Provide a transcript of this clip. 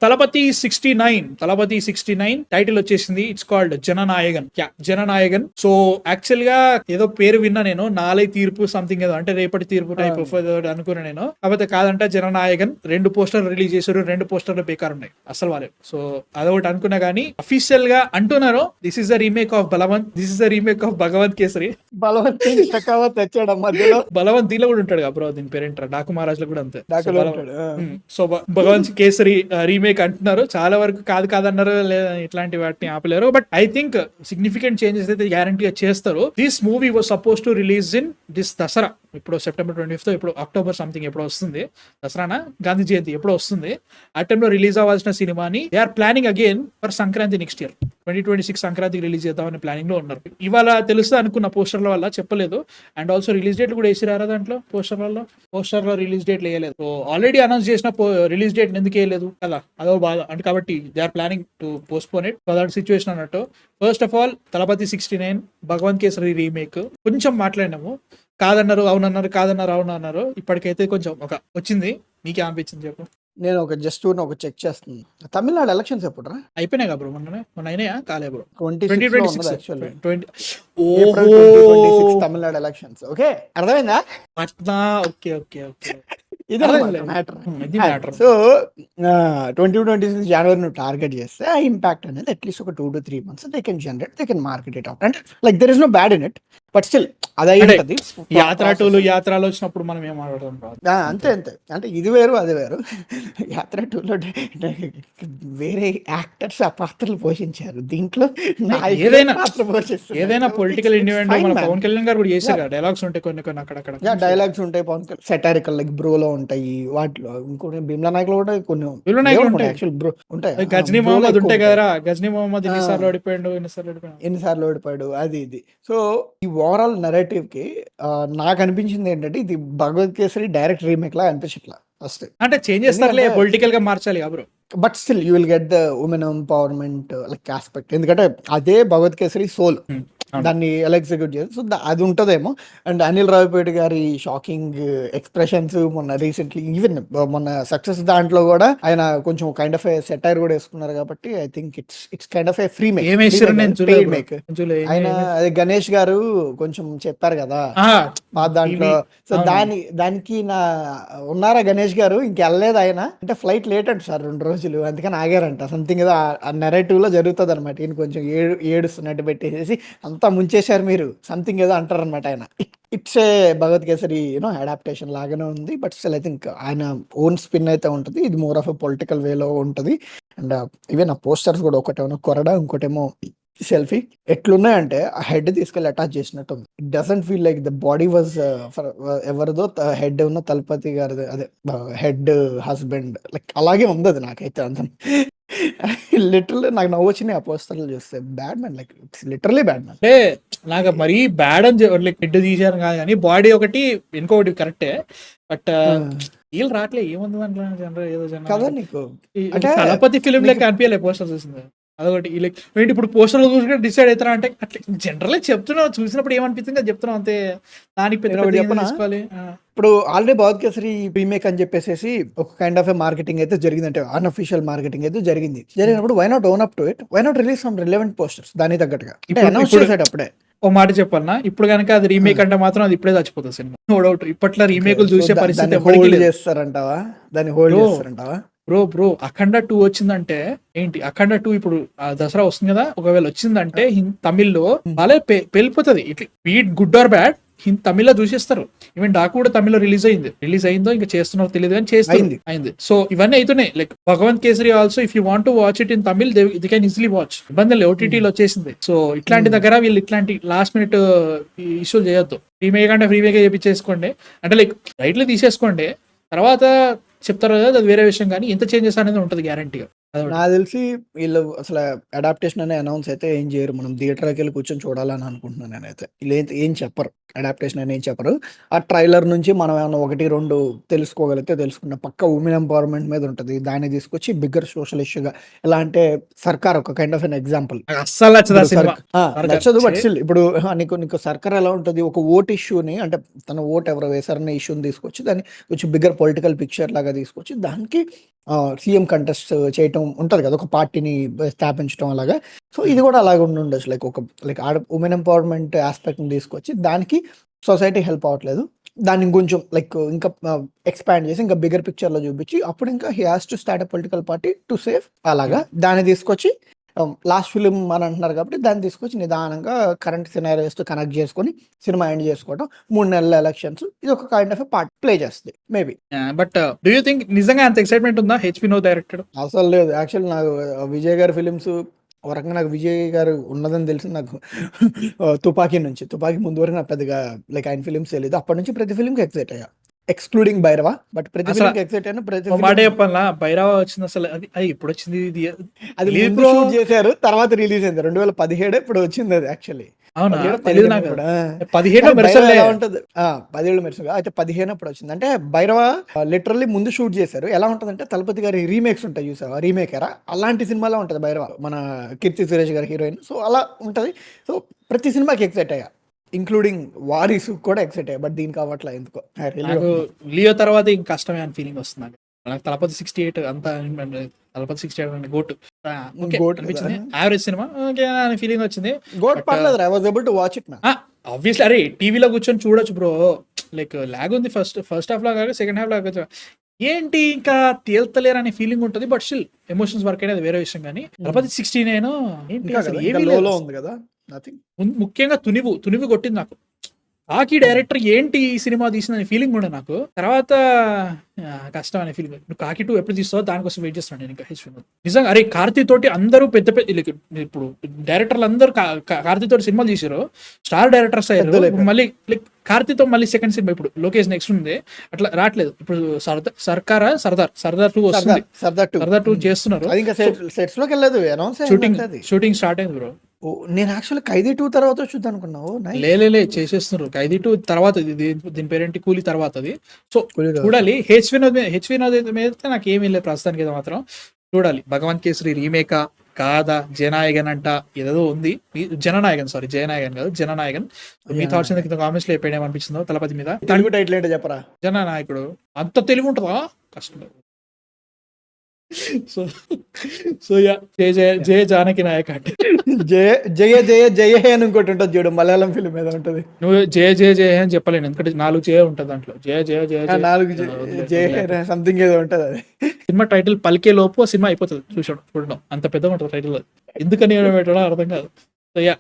Thalapathy 69 title వచ్చేసింది. It's called Jana Nayagan. So actual గా ఏదో పేరు విన్నా నేను, నాలై తీర్పు సంథింగ్ ఏదో అంటే రేపటి తీర్పు టైప్ ఆఫ్ అనుకున్నా నేను. కాకపోతే కాదంట, జననాయగన్. 2 పోస్టర్ రిలీజ్ చేశారు, 2 పోస్టర్లు బేకార్ ఉన్నాయి అసలు వాళ్ళు. సో అదొకటి అనుకున్నా గానీ అఫీషియల్ గా అంటున్నారు this is the remake of Bhagavanth Kesari. Balavanth దీలో కూడా ఉంటాడు బ్రో, దీని పేరేంటారు, డాకు మహారాజ్ లో కూడా అంతే. సో భగవంత్ కేసరి రీమేక్ అంటున్నారు. చాలా వరకు కాదన్నారు, ఇట్లాంటి వాటిని ఆపలేరు. But I think significant changes అయితే గ్యారంటీగా చేస్తారు. This movie was suppose to release in this Dasara. ఇప్పుడు సెప్టెంబర్ 25 ఇప్పుడు అక్టోబర్ సంథింగ్ ఎప్పుడో వస్తుంది, దసరానా గాంధీ జయంతి ఎప్పుడో వస్తుంది. ఆ టైంలో రిలీజ్ అవ్వాల్సిన సినిమాని they are planning again for Sankranti next year 2026 సంక్రాంతికి రిలీజ్ చేద్దామని ప్లానింగ్ లో ఉన్నారు. ఇవాళ తెలుస్తా అనుకున్న పోస్టర్ల వల్ల చెప్పలేదు. అండ్ ఆల్సో రిలీజ్ డేట్ కూడా వేసిరారా దాంట్లో పోస్టర్లో రిలీజ్ డేట్ వేయలేదు. సో ఆల్రెడీ అనౌన్స్ చేసిన రిలీజ్ డేట్ ఎందుకు వేయలేదు కదా, అదో బాధ. అంటే కాబట్టి they are planning to postpone it. So that situation అన్నట్టు. First of all Thalapathy 69 Bhagavanth Kesari remake కొంచెం మాట్లాడినాము, కాదన్నారు అవునన్నారు. ఇప్పటికైతే కొంచెం ఒక వచ్చింది. మీకే అనిపించింది చెప్పు. నేను ఒక చెక్ చేస్తున్నాను. తమిళనాడు ఎలక్షన్స్ ఎప్పుడు అయిపోయినాయి బ్రో, మొన్న అయినాయా కాలే బ్రో. 2026 తమిళనాడు ఎలక్షన్స్. ఓకే, అర్థమైందా? ఓకే ఇది మ్యాటర్. సో 2026 జనవరి నువ్వు టార్గెట్ చేస్తే ఆ ఇంపాక్ట్ అనేది అట్లీస్ట్ ఒక 2 to 3 months they can generate, they can market it out. అంటే like there is no bad in it, but still అది అయి ఉంటది. యాత్రలు వచ్చినప్పుడు మనం ఏం మాట్లాడడం అంతే. అంటే ఇది వేరు అది వేరు. యాత్ర 2లో వేరే యాక్టర్స్ ఆ పాత్రలు పోషించారు, దీంట్లో ఏదైనా పొలిటికల్ ఇండిపెండెంట్ మన పవన్ కళ్యాణ్ గారు కూడా చేశారు. డైలాగ్స్ ఉంటాయి కొన్ని అక్కడక్కడ, డైలాగ్స్ ఉంటాయి పవన్ కళ్యాణ్ సెటారికల్ లైక్ బ్రోలో ఉంటాయి. వాటిలో ఇంకోటి భీమ్లా నాయకులు కూడా కొన్ని యాక్చువల్ బ్రో ఉంటాయి. గజనీ మొహమ్మద్ ఉంటాయి కదా, గజనీ మొహమ్మద్ ఎన్నిసార్లు ఓడిపోయాడు అది ఇది. సో ఈ ఓవరాల్ నెరేటివ్ కి నాకు అనిపించింది ఏంటంటే ఇది భగవత్ కేసరి డైరెక్ట్ రీమేక్ లా అనిపించట్లా. ఫస్ట్ అంటే చేంజ్ చేస్తారులే, పొలిటికల్ గా మార్చాలి bro. But still you will get the women empowerment like aspect, ఎందుకంటే అదే భగవత్ కేసరి సోల్. దాన్ని ఎలా ఎగ్జిక్యూట్ చేయాలి, సో అది ఉంటుందేమో. అండ్ అనిల్ రావిపూడి గారి షాకింగ్ ఎక్స్ప్రెషన్స్ మొన్న రీసెంట్లీ ఈవెన్ మొన్న సక్సెస్ దాంట్లో కూడా ఆయన కొంచెం కైండ్ ఆఫ్ సెటైర్ కూడా వేసుకున్నారు. కాబట్టి I think it's kind of A free make. ఆయన అదే గణేష్ గారు కొంచెం చెప్పారు కదా దాంట్లో. సో దానికి ఉన్నారా గణేష్ గారు, ఇంకెళ్ళలేదు ఆయన. అంటే ఫ్లైట్ లేట్ అంట సార్ 2 రోజులు, అందుకని ఆగారంట. సంథింగ్ ఏదో ఆ నెరేటివ్ లో జరుగుతుంది అనమాట. ఈయన కొంచెం ఏడుస్తున్నట్టు పెట్టేసి అంతా ముంచేశారు మీరు సంథింగ్ ఏదో అంటారు అనమాట. ఆయన it's a Bhagavat Kesari adaptation లాగానే ఉంది. బట్ స్టిల్ ఐ థింక్ ఆయన ఓన్ స్పిన్ అయితే ఉంటుంది. ఇది మోర్ ఆఫ్ ఎ పొలిటికల్ వేలో ఉంటుంది. అండ్ ఈవెన్ ఆ పోస్టర్స్ కూడా ఒకటేమో కొరడా, ఇంకోటేమో సెల్ఫీ. ఎట్లున్నాయంటే ఆ హెడ్ తీసుకెళ్ళి అటాచ్ చేసినట్టు ఉంది. It doesn't feel like the body was ఎవరిదో హెడ్ ఉన్న తలపతి గారి అదే హెడ్ హస్బెండ్ లైక్ అలాగే ఉంది. అది నాకైతే అంత లిటరల్ నాకు నవ్వు వచ్చినాయి ఆ పోస్టర్లు చూస్తే. Bad man, like it's literally bad man. అంటే నాకు మరీ బ్యాడ్ అని హెడ్ తీసారు కాదు కానీ బాడీ ఒకటి ఇంకొకటి కరెక్టే. బట్ వీళ్ళు రావట్లే ఏముంది దాంట్లో ఏదో కదా నీకు తలపతి ఫిలిం లెక్క అనిపించలే పోస్టర్ చూసింది. అదొకటి లైక్ ఏంటి ఇప్పుడు పోస్టర్ చూసుకుంటే డిసైడ్ అవుతారా అంటే అట్లా జనరల్ చూస్తున్నావు, చూసినప్పుడు ఏమనిపిస్తుంది అది చెప్తున్నావు అంతే. దానికి తీసుకోవాలి. ఇప్పుడు ఆల్రెడీ భగవత్ కేసరి రీమేక్ అని చెప్పేసి ఒక కైండ్ ఆఫ్ మార్కెటింగ్ అయితే జరిగింది, అంటే అన్అఫీషియల్ మార్కెటింగ్ అయితే జరిగినప్పుడు why not own up to it, why not release some relevant posters దాని తగ్గట్టుగా అనౌన్స్ చేసాడు అప్పుడే. ఓ మాట చెప్పన్నా, ఇప్పుడు కనుక అది రీమేక్ అంటే మాత్రం అది ఇప్పుడే చచ్చిపోతుంది సినిమా, నో డౌట్. ఇప్పట్లో రీమేక్లు చూసే పరిస్థితి చేస్తారంటావా, దాన్ని హోల్డ్ చేస్తారంటావా? బ్రో అఖండ 2 వచ్చిందంటే ఏంటి, అఖండ 2 ఇప్పుడు దసరా వస్తుంది కదా, ఒకవేళ వచ్చిందంటే తమిళ్లో బాగా వెళ్ళిపోతుంది. ఇట్లా బీట్ గుడ్ ఆర్ బ్యాడ్ తమిళ్లో చూసేస్తారు. ఈవెన్ డాకు కూడా తమిళ్లో రిలీజ్ అయిందో ఇంకా చేస్తున్నారో తెలియదు కానీ అయింది. సో ఇవన్నీ అవుతున్నాయి. Like Bhagavanth Kesari also if you want to watch it in Tamil they can easily watch. ఇబ్బంది ఓటీటీలో వచ్చేసింది. సో ఇట్లాంటి దగ్గర వీళ్ళు ఇట్లాంటి లాస్ట్ మినిట్ ఇష్యూలు చేయొద్దు. రీమేక్ అంటే రీమేక్ చేపించేసుకోండి, అంటే లైక్ రైట్లు తీసేసుకోండి, తర్వాత చెప్తారు కదా అది వేరే విషయం. కానీ ఎంత చేంజెస్ అనేది ఉంటుంది గ్యారంటీగా. అదొకటి. నాకు తెలిసి వీళ్ళు అసలు అడాప్టేషన్ అనే అనౌన్స్ అయితే ఏం చేయరు. మనం థియేటర్‌కి వెళ్లి కూర్చొని చూడాలని అనుకుంటున్నాను నేనైతే. వీళ్ళైతే ఏం చెప్పరు. అడాప్టేషన్ అని ఏం చెప్పరు. ఆ ట్రైలర్ నుంచి మనం ఏమన్నా 1, 2 తెలుసుకోగలిగితే తెలుసుకున్నాం. పక్కా వుమెన్ ఎంపవర్‌మెంట్ మీద ఉంటది. దాన్ని తీసుకొచ్చి బిగ్గర్ సోషల్ ఇష్యూగా ఎలా అంటే 'సర్కార్' ఒక కైండ్ ఆఫ్ ఎన్ ఎగ్జాంపుల్. నాకు అస్సలు నచ్చదు ఆ ఇప్పుడు సినిమా. సర్కార్ నచ్చదు. బట్ ఛీ! స్టిల్ ఇప్పుడు నీకు 'సర్కార్' ఎలా ఉంటది? ఒక ఓట్ ఇష్యూని అంటే తన ఓట్ ఎవరో వేశారన్న ఇష్యూని తీసుకొచ్చి దాన్ని కొంచెం బిగ్గర్ పొలిటికల్ పిక్చర్ లాగా తీసుకొచ్చి దానికి సీఎం కంటెస్ట్ చేయటం ఉంటది కదా! ఒక పార్టీని స్థాపించడం అలాగా. సో, ఇది కూడా అలాగే ఉండుండొచ్చు. లైక్ వుమెన్ ఎంపవర్‌మెంట్ యాస్పెక్ట్‌ని తీసుకొచ్చి దానికి సొసైటీ హెల్ప్ అవ్వట్లేదు. దాన్ని ఇంకొంచెం ఇంకా ఎక్స్‌పాండ్ చేసి ఇంకా బిగ్గర్ పిక్చర్‌లో చూపించి అప్పుడు ఇంకా he has to start a political party to save అలాగా. దాన్ని తీసుకొచ్చి లాస్ట్ ఫిల్మ్ అని అంటున్నారు కాబట్టి దాన్ని తీసుకొచ్చి నిదానంగా కరెంట్ సినారియోస్‌తో కనెక్ట్ చేసుకొని సినిమా ఎండ్ చేసుకోవడం. 3 నెలల ఎలక్షన్స్ ఇది ఒక kind of a part play చేస్తది maybe. But do you think నిజంగా అంత ఎక్సైట్‌మెంట్ ఉందా 'హెచ్‌పీ నో' డైరెక్టెడ్? అసలు లేదు. యాక్చువల్లీ నాకు విజయ్ గారి ఫిలిమ్స్ ఒక రకంగా నాకు విజయ్ గారు ఉన్నదని తెలిసింది నాకు 'తుపాకీ' నుంచి. 'తుపాకీ' ముందు వరకు నాకు పెద్దగా లైక్ ఆయన ఫిలిమ్స్ తెలీదు. అప్పటి నుంచి ప్రతి ఫిల్మ్‌కి ఎక్సైట్ అయ్యా. ఎక్స్‌క్లూడింగ్ 'భైరవ' బట్ ప్రతి అసల ఫిల్మ్‌కి ఎక్సైట్ అయినా ప్రతి ఓ మాట ఫిల్మ్ చెప్పాలా 'భైరవ' వచ్చింది అసలు అది ఎప్పుడొచ్చింది ఇది? అది తెలీదు ముందు బ్రో. షూట్ చేశారు. తర్వాత రిలీజ్ అయింది. 2017 ఎప్పుడో వచ్చిందది యాక్చువల్లీ. అవునా? 17, తెలీదు 15 నాకు. ఎప్పుడు. 17 కానీ 'భైరవ' మెరసల్లే. ఎలా ఉంటది 17 మెరుసుగా అయితే 15 అప్పుడు వచ్చింది. అంటే 'భైరవ' లిటరల్లీ ముందు షూట్ చేశారు. ఎలా ఉంటదంటే 'తలపతి' గారి రీమేక్స్ ఉంటాయి చూసావా? రీమేకేరా అలాంటి సినిమాలా ఉంటది 'భైరవ'. మన 'కీర్తి సురేష్' గారి హీరోయిన్. సో, అలా ఉంటది. సో, ప్రతి సినిమాకి ఎక్సైట్ అయ్యా. ఇంక్లూడింగ్ 'వారీసు' కూడా ఎక్సైట్ అయ్యా. బట్ దీనికి అవ్వట్లే ఎందుకో. ఐ రియల్లీ నాకు డోంట్ నో. 'లియో' తర్వాత ఇంక కష్టమే అని ఫీలింగ్ వస్తుంది నాకు. నాకు 'తలపతి 68' అంతా 'తలపతి 68' అంటే గోట్. ఓకే గోట్ కదా! అనిపించింది. యావరేజ్ సినిమా ఓకే అని ఫీలింగ్ వచ్చింది. గోట్ బట్ పర్లేదురా. I was able to watch it man. Obviously అరే టీవీలో కూర్చొని చూడొచ్చు బ్రో. లైక్ లాగ్ ఉంది ఫస్ట్ హాఫ్ లాగా సెకండ్ హాఫ్ లాగా ఏంటి ఇంకా తేల్తలేరు అనే ఫీలింగ్ ఉంటుంది. బట్ స్టిల్ ఎమోషన్స్ వర్క్ అనేది వేరే విషయం. కానీ 'తలపతి 69' ఏంటి ఇంకా అసలు కదా! ఇంకా ఏమీ లేదు. లోలో ఉంది కదా! నథింగ్. ముఖ్యంగా తునివు కొట్టింది నాకు. కాకి డైరెక్టర్ ఏంటి ఈ సినిమా తీసిందనే ఫీలింగ్ ఉండే నాకు. తర్వాత కష్టం అనే ఫీలింగ్. నువ్వు 'కాకి 2' ఎప్పుడు తీస్తావో దానికోసం వెయిట్ చేస్తున్నాను నేను ఇంకా 'హెచ్ వినోద్'. నిజంగా అరే కార్తీ తోటి అందరూ పెద్ద ఇప్పుడు డైరెక్టర్లు అందరూ కార్తీ తోటి సినిమాలు తీసారు. స్టార్ డైరెక్టర్స్ అయ్యారు. పెద్దలు ఇప్పుడు మళ్ళీ లైక్ కార్తీతో మళ్ళీ సెకండ్ సినిమా ఇప్పుడు లోకేష్ నెక్స్ట్ ఉంది. అట్లా రావట్లేదు. ఇప్పుడు సర్దార్ 2 వస్తుంది. సర్దార్ 2. సర్దార్ 2 చేస్తున్నారు. అది ఇంకా సెట్స్ లోకి వెళ్ళలేదు. అనౌన్స్ షూటింగ్ స్టార్ట్ అయింది బ్రో. నేను యాక్చువల్లీ 'ఖైదీ 2' తర్వాత చూద్దాం అనుకున్నావు. లే చేసేస్తున్నారు. 'ఖైదీ 2' తర్వాత దీని పేరేంటి 'కూలీ' తర్వాత అది. సో కూలీ తర్వాత. చూడాలి. హెచ్ వినోద్ మీద నాకు ఏమీ లేదు ప్రస్తుతానికి అయితే మాత్రం. చూడాలి 'భగవంత్ కేసరి' రీమేకా కాదా, జననాయకన్ అంట ఏదేదో ఉంది. జయనాయకన్ కాదు జననాయకన్. మీ థాట్స్ కింద కామెంట్స్ లో చెప్పేయడం అనిపించిందో 'తలపతి' మీద. తెలుగు టైటిల్ ఏంటో చెప్పరా. జననాయకుడు అంత తెలివి ఉంటుందా? కష్టం. సో యా జయ జానకి నాయక్ అంటే జయ జయ జయ జయ హే అని ఇంకోటి ఉంటుంది చూడు, మలయాళం ఫిల్మ్ ఏదో ఉంటది. నువ్వు జయ అని చెప్పలేను ఎందుకంటే 4 జయ ఉంటుంది దాంట్లో. జయ 4 జయ హే సంథింగ్ ఏదో ఉంటది. అది సినిమా టైటిల్ పలికే లోపు సినిమా అయిపోతుంది. చూడడం అంత పెద్దగా ఉంటుంది టైటిల్. ఎందుకని పెట్టడం అర్థం కాదు. So yeah